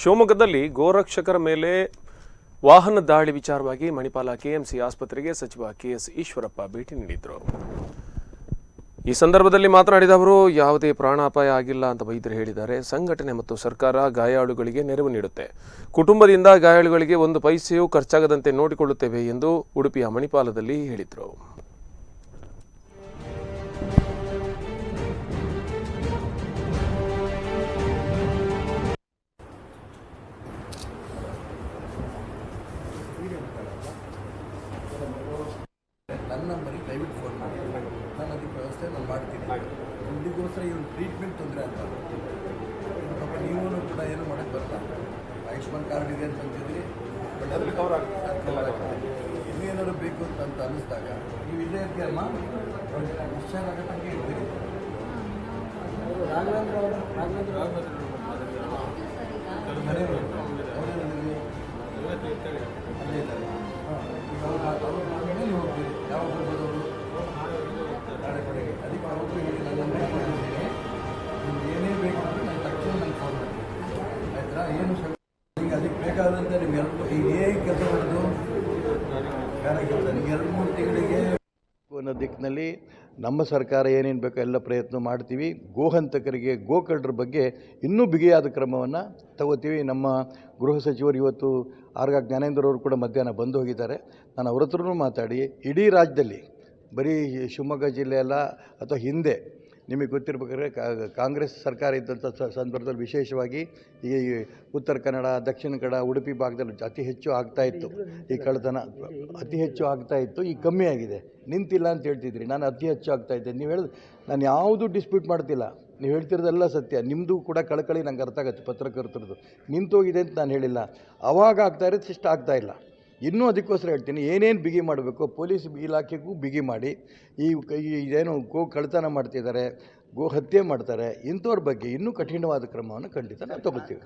ಶಿವಮೊಗ್ಗದಲ್ಲಿ ಗೋರಕ್ಷಕರ ಮೇಲೆ ವಾಹನ ದಾಳಿ ವಿಚಾರವಾಗಿ ಮಣಿಪಾಲ ಕೆಎಂಸಿ ಆಸ್ಪತ್ರೆಗೆ ಸಚಿವ ಕೆಎಸ್ ಈಶ್ವರಪ್ಪ ಭೇಟಿ ನೀಡಿದರು. ಈ ಸಂದರ್ಭದಲ್ಲಿ ಮಾತನಾಡಿದ ಅವರು, ಯಾವುದೇ ಪ್ರಾಣಾಪಾಯ ಆಗಿಲ್ಲ ಅಂತ ವೈದ್ಯರು ಹೇಳಿದ್ದಾರೆ. ಸಂಘಟನೆ ಮತ್ತು ಸರ್ಕಾರ ಗಾಯಾಳುಗಳಿಗೆ ನೆರವು ನೀಡುತ್ತೆ. ಕುಟುಂಬದಿಂದ ಗಾಯಾಳುಗಳಿಗೆ 1 ಪೈಸೆಯೂ ಖರ್ಚಾಗದಂತೆ ನೋಡಿಕೊಳ್ಳುತ್ತೇವೆ ಎಂದು ಉಡುಪಿಯ ಮಣಿಪಾಲದಲ್ಲಿ ಹೇಳಿದರು. ನನ್ನ ನಂಬರಿಗೆ ದಯವಿಟ್ಟು ಫೋನ್ ಮಾಡಿ, ನಾನು ಅದಕ್ಕೆ ವ್ಯವಸ್ಥೆ ಮಾಡ್ತೀನಿ. ದುಡ್ಡಿಗೋಸ್ಕರ ಇವ್ರು ಟ್ರೀಟ್ಮೆಂಟ್ ತೊಂದರೆ ಅಂತ ಪಾಪ ನೀವೂ ಕೂಡ ಏನು ಮಾಡೋಕ್ಕೆ ಬರಲ್ಲ. ಆಯುಷ್ಮಾನ್ ಕಾರ್ಡ್ ಇದೆ ಅಂತ ಅಂತಿದ್ರಿ, ಬಟ್ ಅದು ಕವರ್ ಆಗುತ್ತೆ. ಇನ್ನೇನಾದ್ರು ಬೇಕು ಅಂತ ಅನ್ನಿಸ್ದಾಗ ನೀವು ಇಲ್ಲೇ ಇರ್ತೀರಮ್ಮ, ಡಿಸ್ಚಾರ್ಜ್ ಆಗೋ ತನಕ ಇರ್ತೀರಿ. ರಾಘವೇಂದ್ರ ಅವರು ಅಲ್ಲೇ ಇದ್ದಾರೆ. ಮೇಲೆ ಹೋಗ್ತೀರಿ, ಯಾವ ಬರ್ಬೋದವರು ನಾಳೆ ಕಡೆಗೆ. ಅದಕ್ಕೆ ಅವರು ಹೇಳಿ ನಾನು ಮಾಡಿದ್ದೀನಿ, ನಿಮ್ಗೆ ಏನೇ ಬೇಕು ಅಂದರೆ ನಾನು ತಕ್ಷಣ ನಂಗೆ ಫೋನ್ ಮಾಡಿ, ಆಯ್ತಾ? ಏನು ಈಗ ಅದಕ್ಕೆ ಬೇಕಾದಂತೆ ನಿಮ್ಗೆ ಈಗ ಹೇಗೆ ಕೆಲಸ ಮಾಡೋದು ಬೇರೆ ಕೆಲಸ. ನಿಮ್ಗೆ 2-3 ತಿಂಗಳಿಗೆ ಅನ್ನೋ ದಿಕ್ಕಿನಲ್ಲಿ ನಮ್ಮ ಸರ್ಕಾರ ಏನೇನು ಬೇಕೋ ಎಲ್ಲ ಪ್ರಯತ್ನ ಮಾಡ್ತೀವಿ. ಗೋಹಂತಕರಿಗೆ, ಗೋಕಳ್ಳರ ಬಗ್ಗೆ ಇನ್ನೂ ಬಿಗಿಯಾದ ಕ್ರಮವನ್ನು ತಗೋತೀವಿ. ನಮ್ಮ ಗೃಹ ಸಚಿವರು ಇವತ್ತು ಆರ್ಗ ಜ್ಞಾನೇಂದ್ರ ಅವರು ಕೂಡ ಮಧ್ಯಾಹ್ನ ಬಂದು ಹೋಗಿದ್ದಾರೆ. ನಾನು ಅವ್ರ ಹತ್ರನೂ ಮಾತಾಡಿ ಇಡೀ ರಾಜ್ಯದಲ್ಲಿ, ಬರೀ ಶಿವಮೊಗ್ಗ ಜಿಲ್ಲೆ ಅಲ್ಲ, ಅಥವಾ ಹಿಂದೆ ನಿಮಗೆ ಗೊತ್ತಿರಬೇಕಾದ್ರೆ ಕಾಂಗ್ರೆಸ್ ಸರ್ಕಾರ ಇದ್ದಂಥ ಸಂದರ್ಭದಲ್ಲಿ ವಿಶೇಷವಾಗಿ ಈ ಉತ್ತರ ಕನ್ನಡ, ದಕ್ಷಿಣ ಕನ್ನಡ, ಉಡುಪಿ ಭಾಗದಲ್ಲಿ ಅತಿ ಹೆಚ್ಚು ಆಗ್ತಾಯಿತ್ತು. ಈ ಕಳ್ಳತನ ಅತಿ ಹೆಚ್ಚು ಆಗ್ತಾಯಿತ್ತು. ಈಗ ಕಮ್ಮಿ ಆಗಿದೆ. ನಿಂತಿಲ್ಲ ಅಂತ ಹೇಳ್ತಿದ್ರಿ, ನಾನು ಅತಿ ಹೆಚ್ಚು ಆಗ್ತಾಯಿದ್ದೆ. ನೀವು ಹೇಳಿದ್ರೆ ನಾನು ಯಾವುದೂ ಡಿಸ್ಪ್ಯೂಟ್ ಮಾಡ್ತಿಲ್ಲ. ನೀವು ಹೇಳ್ತಿರೋದೆಲ್ಲ ಸತ್ಯ. ನಿಮ್ಮದು ಕೂಡ ಕಳಕಳಿ ನಂಗೆ ಅರ್ಥ ಆಗುತ್ತೆ, ಪತ್ರಕರ್ತರದ್ದು. ನಿಂತೋಗಿದೆ ಅಂತ ನಾನು ಹೇಳಿಲ್ಲ. ಅವಾಗ ಆಗ್ತಾ ಇರೋದು ಇಷ್ಟ ಆಗ್ತಾಯಿಲ್ಲ. ಇನ್ನೂ ಅದಕ್ಕೋಸ್ಕರ ಹೇಳ್ತೀನಿ, ಏನೇನು ಬಿಗಿ ಮಾಡಬೇಕು ಪೊಲೀಸ್ ಇಲಾಖೆಗೂ ಬಿಗಿ ಮಾಡಿ. ಇದೇನು ಗೋ ಕಳ್ಳತನ ಮಾಡ್ತಿದ್ದಾರೆ, ಗೋ ಹತ್ಯೆ ಮಾಡ್ತಾರೆ, ಇಂಥವ್ರ ಬಗ್ಗೆ ಇನ್ನೂ ಕಠಿಣವಾದ ಕ್ರಮವನ್ನು ಖಂಡಿತ ನಾವು ತಗೋತೀವಿ.